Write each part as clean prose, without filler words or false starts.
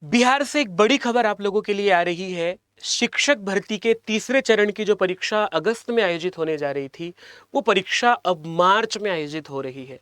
बिहार से एक बड़ी खबर आप लोगों के लिए आ रही है। शिक्षक भर्ती के तीसरे चरण की जो परीक्षा अगस्त में आयोजित होने जा रही थी, वो परीक्षा अब मार्च में आयोजित हो रही है।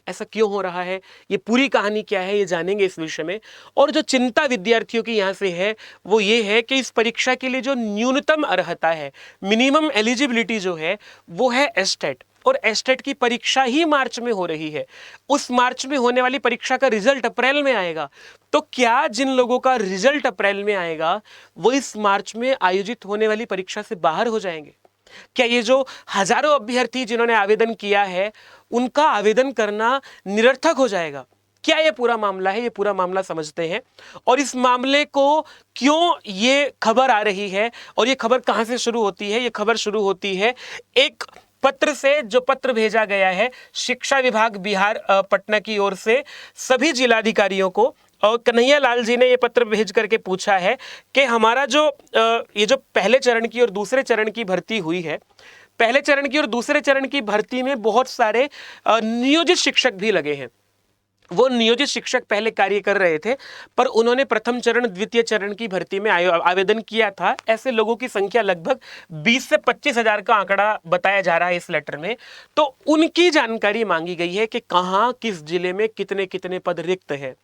ऐसा क्यों हो रहा है, ये पूरी कहानी क्या है, ये जानेंगे इस विषय में। और जो चिंता विद्यार्थियों की यहाँ से है, वो ये है कि इस परीक्षा के लिए जो न्यूनतम अर्हता है, मिनिमम एलिजिबिलिटी जो है, वो है एस्टेट। और एस्टेट की परीक्षा ही मार्च में हो रही है। उस मार्च में होने वाली परीक्षा का रिजल्ट अप्रैल में आएगा। तो क्या जिन लोगों का रिजल्ट अप्रैल में आएगा, वो इस मार्च में आयोजित होने वाली परीक्षा से बाहर हो जाएंगे? क्या ये जो हजारों अभ्यर्थी जिन्होंने आवेदन किया है, उनका आवेदन करना निरर्थक हो जाएगा? क्या ये पूरा मामला है? ये पूरा मामला समझते हैं। और इस मामले को क्यों ये खबर आ रही है, और ये खबर कहां से शुरू होती है? ये खबर शुरू होती है एक पत्र से, जो पत्र भेजा गया है शिक्षा विभाग बिहार पटना की ओर से सभी जिलाधिकारियों को। और कन्हैया लाल जी ने ये पत्र भेज करके पूछा है कि हमारा जो ये जो पहले चरण की और दूसरे चरण की भर्ती हुई है, पहले चरण की और दूसरे चरण की भर्ती में बहुत सारे नियोजित शिक्षक भी लगे हैं। वो नियोजित शिक्षक पहले कार्य कर रहे थे, पर उन्होंने प्रथम चरण द्वितीय चरण की भर्ती में आवेदन किया था। ऐसे लोगों की संख्या लगभग 20 से 25 हजार का आंकड़ा बताया जा रहा है इस लेटर में। तो उनकी जानकारी मांगी गई है कि कहाँ किस जिले में कितने कितने पद रिक्त है।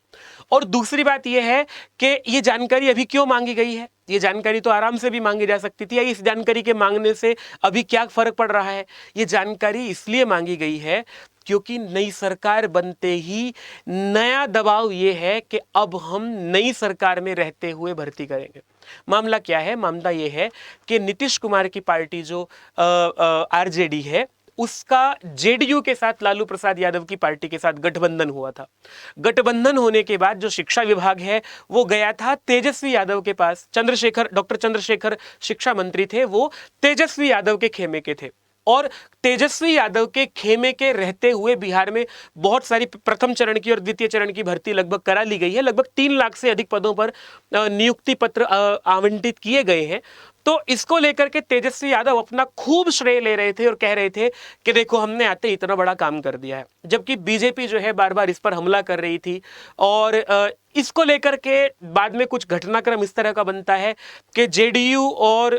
और दूसरी बात यह है कि ये जानकारी अभी क्यों मांगी गई है? ये जानकारी तो आराम से भी मांगी जा सकती थी। इस जानकारी के मांगने से अभी क्या फर्क पड़ रहा है? ये जानकारी इसलिए मांगी गई है क्योंकि नई सरकार बनते ही नया दबाव ये है कि अब हम नई सरकार में रहते हुए भर्ती करेंगे। मामला क्या है? मामला ये है कि नीतीश कुमार की पार्टी जो आरजेडी है, उसका जेडीयू के साथ, लालू प्रसाद यादव की पार्टी के साथ गठबंधन हुआ था। गठबंधन होने के बाद जो शिक्षा विभाग है, वो गया था तेजस्वी यादव के पास। डॉक्टर चंद्रशेखर शिक्षा मंत्री थे, वो तेजस्वी यादव के खेमे के थे। और तेजस्वी यादव के खेमे के रहते हुए बिहार में बहुत सारी प्रथम चरण की और द्वितीय चरण की भर्ती लगभग करा ली गई है। लगभग 3 लाख से अधिक पदों पर नियुक्ति पत्र आवंटित किए गए हैं। तो इसको लेकर के तेजस्वी यादव अपना खूब श्रेय ले रहे थे और कह रहे थे कि देखो, हमने आते इतना बड़ा काम कर दिया है। जबकि बीजेपी जो है बार बार इस पर हमला कर रही थी। और इसको लेकर के बाद में कुछ घटनाक्रम इस तरह का बनता है कि जेडीयू और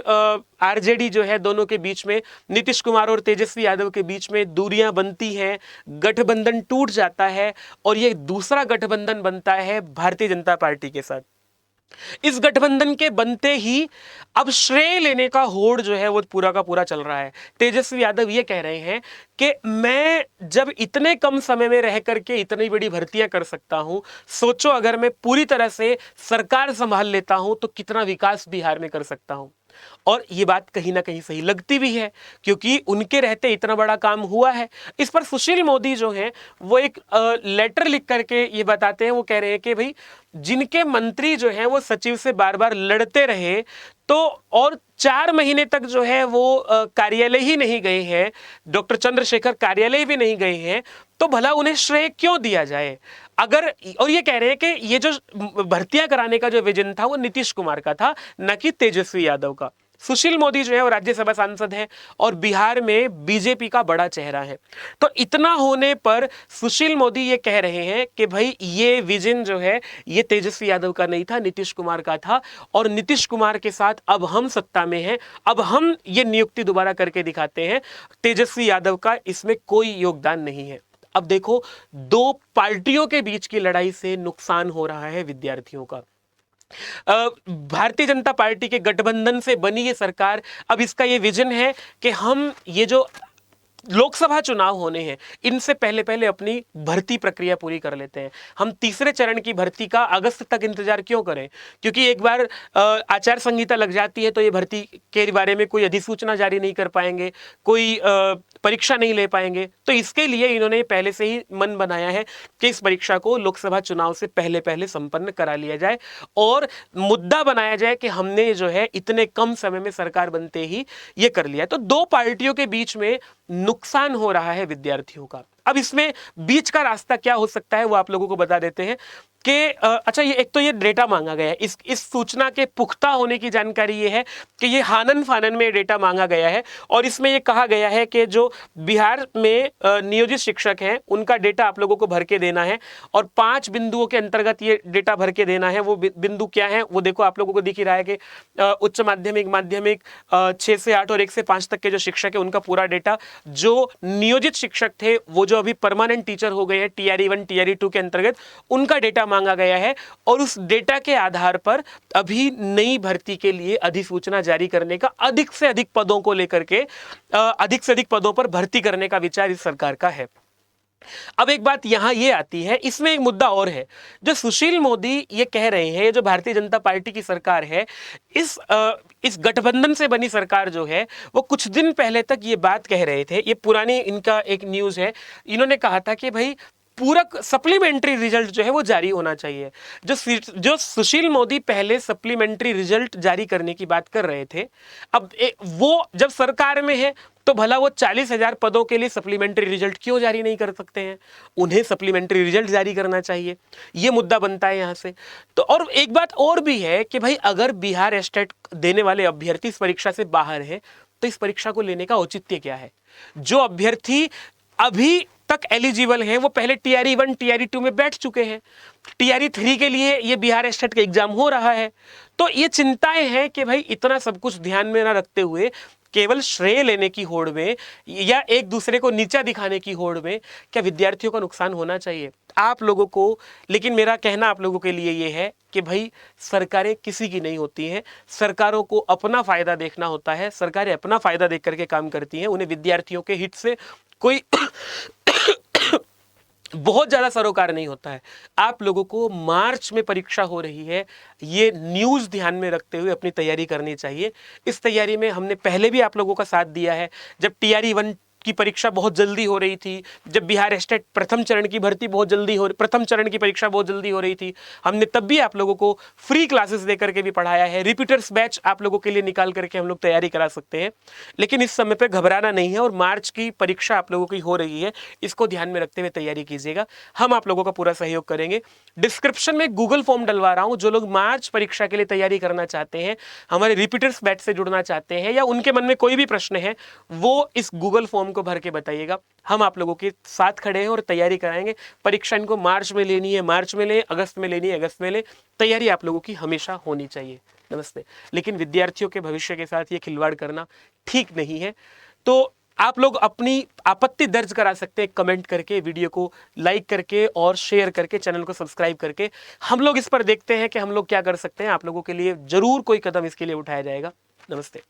आरजेडी जो है, दोनों के बीच में, नीतीश कुमार और तेजस्वी यादव के बीच में दूरियां बनती हैं, गठबंधन टूट जाता है और ये दूसरा गठबंधन बनता है भारतीय जनता पार्टी के साथ। इस गठबंधन के बनते ही अब श्रेय लेने का होड़ जो है वो पूरा का पूरा चल रहा है। तेजस्वी यादव ये कह रहे हैं कि मैं जब इतने कम समय में रह करके इतनी बड़ी भर्तियां कर सकता हूं, सोचो अगर मैं पूरी तरह से सरकार संभाल लेता हूं तो कितना विकास बिहार में कर सकता हूं। और ये बात कहीं ना कहीं सही लगती भी है, क्योंकि उनके रहते इतना बड़ा काम हुआ है। इस पर सुशील मोदी जो हैं, वो एक लेटर लिख करके ये बताते हैं। वो कह रहे हैं कि भाई, जिनके मंत्री जो हैं वो सचिव से बार बार लड़ते रहे, तो और 4 महीने तक जो है वो कार्यालय ही नहीं गए हैं, डॉक्टर चंद्रशेखर कार्यालय भी नहीं गए हैं, तो भला उन्हें श्रेय क्यों दिया जाए? अगर, और ये कह रहे हैं कि ये जो भर्तियां कराने का जो विजन था, वो नीतीश कुमार का था, न कि तेजस्वी यादव का। सुशील मोदी जो है वो राज्यसभा सांसद हैं और बिहार में बीजेपी का बड़ा चेहरा है। तो इतना होने पर सुशील मोदी ये कह रहे हैं कि भाई, ये विजन जो है ये तेजस्वी यादव का नहीं था, नीतीश कुमार का था। और नीतीश कुमार के साथ अब हम सत्ता में हैं, अब हम ये नियुक्ति दोबारा करके दिखाते हैं। तेजस्वी यादव का इसमें कोई योगदान नहीं है। अब देखो, 2 पार्टियों के बीच की लड़ाई से नुकसान हो रहा है विद्यार्थियों का। भारतीय जनता पार्टी के गठबंधन से बनी ये सरकार, अब इसका ये विजन है कि हम ये जो लोकसभा चुनाव होने हैं, इनसे पहले पहले अपनी भर्ती प्रक्रिया पूरी कर लेते हैं। हम तीसरे चरण की भर्ती का अगस्त तक इंतजार क्यों करें? क्योंकि एक बार आचार संहिता लग जाती है तो ये भर्ती के बारे में कोई अधिसूचना जारी नहीं कर पाएंगे, कोई परीक्षा नहीं ले पाएंगे। तो इसके लिए इन्होंने पहले से ही मन बनाया है कि इस परीक्षा को लोकसभा चुनाव से पहले पहले संपन्न करा लिया जाए और मुद्दा बनाया जाए कि हमने जो है इतने कम समय में सरकार बनते ही ये कर लिया। तो 2 पार्टियों के बीच में नुकसान हो रहा है विद्यार्थियों का। अब इसमें बीच का रास्ता क्या हो सकता है वो आप लोगों को बता देते हैं कि अच्छा, ये एक तो ये डेटा मांगा गया है, इस सूचना के पुख्ता होने की जानकारी ये है कि ये हानन फानन में डेटा मांगा गया है और इसमें ये कहा गया है कि जो बिहार में नियोजित शिक्षक हैं उनका डेटा आप लोगों को भर के देना है और 5 बिंदुओं के अंतर्गत ये डेटा भर के देना है। वो बिंदु क्या है वो देखो, आप लोगों को दिख ही रहा है कि उच्च माध्यमिक, माध्यमिक 6 से 8 और 1 से 5 तक के जो शिक्षक है उनका पूरा डेटा, जो नियोजित शिक्षक थे वो जो अभी परमानेंट टीचर हो गए हैं TRE 1 TRE 2 के अंतर्गत, उनका डेटा मांगा गया है और उस डेटा के आधार पर अभी नई भर्ती के लिए अधिसूचना जारी करने का, अधिक से अधिक पदों को लेकर के अधिक से अधिक पदों पर भर्ती करने का विचार इस सरकार का है। अब एक बात यहां ये आती है, इसमें एक मुद्दा और है, जो सुशील मोदी ये कह रहे हैं, ये जो भारतीय जनता पार्टी की सरकार है, इस गठबंधन से बनी सरकार जो है वो कुछ दिन पहले तक ये बात कह रहे थे, ये पुरानी इनका एक न्यूज़ है, इन्होंने कहा था कि भाई पूरक सप्लीमेंट्री रिजल्ट जो है वो जारी होना चाहिए। जो सुशील मोदी पहले सप्लीमेंट्री रिजल्ट जारी करने की बात कर रहे थे, अब वो जब सरकार में है तो भला वो 40,000 पदों के लिए सप्लीमेंट्री रिजल्ट क्यों जारी नहीं कर सकते हैं? उन्हें सप्लीमेंट्री रिजल्ट जारी करना चाहिए, ये मुद्दा बनता है यहाँ से। तो और एक बात और भी है कि भाई अगर बिहार एस्टेट देने वाले अभ्यर्थी इस परीक्षा से बाहर है तो इस परीक्षा को लेने का औचित्य क्या है? जो अभ्यर्थी अभी तक एलिजिबल हैं वो पहले TRE 1 TRE 2 में बैठ चुके हैं, TRE 3 के लिए ये बिहार एस्टेट का एग्जाम हो रहा है। तो ये चिंताएं हैं कि भाई इतना सब कुछ ध्यान में ना रखते हुए केवल श्रेय लेने की होड़ में या एक दूसरे को नीचा दिखाने की होड़ में क्या विद्यार्थियों का नुकसान होना चाहिए? आप लोगों को, लेकिन मेरा कहना आप लोगों के लिए ये है कि भाई सरकारें किसी की नहीं होती हैं, सरकारों को अपना फायदा देखना होता है, सरकारें अपना फायदा देख करके काम करती हैं, उन्हें विद्यार्थियों के हित से कोई बहुत ज़्यादा सरोकार नहीं होता है। आप लोगों को मार्च में परीक्षा हो रही है, ये न्यूज़ ध्यान में रखते हुए अपनी तैयारी करनी चाहिए। इस तैयारी में हमने पहले भी आप लोगों का साथ दिया है, जब TRE 1 की परीक्षा बहुत जल्दी हो रही थी, जब बिहार एस्टेट प्रथम चरण की भर्ती बहुत जल्दी प्रथम चरण की परीक्षा बहुत जल्दी हो रही थी, हमने तब भी आप लोगों को फ्री क्लासेस देकर के भी पढ़ाया है। रिपीटर्स बैच आप लोगों के लिए निकाल करके हम लोग तैयारी करा सकते हैं, लेकिन इस समय पे घबराना नहीं है और मार्च की परीक्षा आप लोगों की हो रही है, इसको ध्यान में रखते हुए तैयारी कीजिएगा। हम आप लोगों का पूरा सहयोग करेंगे। डिस्क्रिप्शन में गूगल फॉर्म डलवा रहा हूँ, जो लोग मार्च परीक्षा के लिए तैयारी करना चाहते हैं, हमारे रिपीटर्स बैच से जुड़ना चाहते हैं या उनके मन में कोई भी प्रश्न है, वो इस गूगल फॉर्म को भर के बताइएगा। हम आप लोगों के साथ खड़े हैं और तैयारी कराएंगे। परीक्षा इनको मार्च में लेनी है मार्च में लें, अगस्त में लेनी है अगस्त में लें, तैयारी आप लोगों की हमेशा होनी चाहिए। नमस्ते। लेकिन विद्यार्थियों के भविष्य के साथ ये खिलवाड़ करना ठीक नहीं है। तो आप लोग अपनी आपत्ति दर्ज करा सकते हैं कमेंट करके, वीडियो को लाइक करके और शेयर करके, चैनल को सब्सक्राइब करके। हम लोग इस पर देखते हैं कि हम लोग क्या कर सकते हैं। आप लोगों के लिए जरूर कोई कदम इसके लिए उठाया जाएगा। नमस्ते।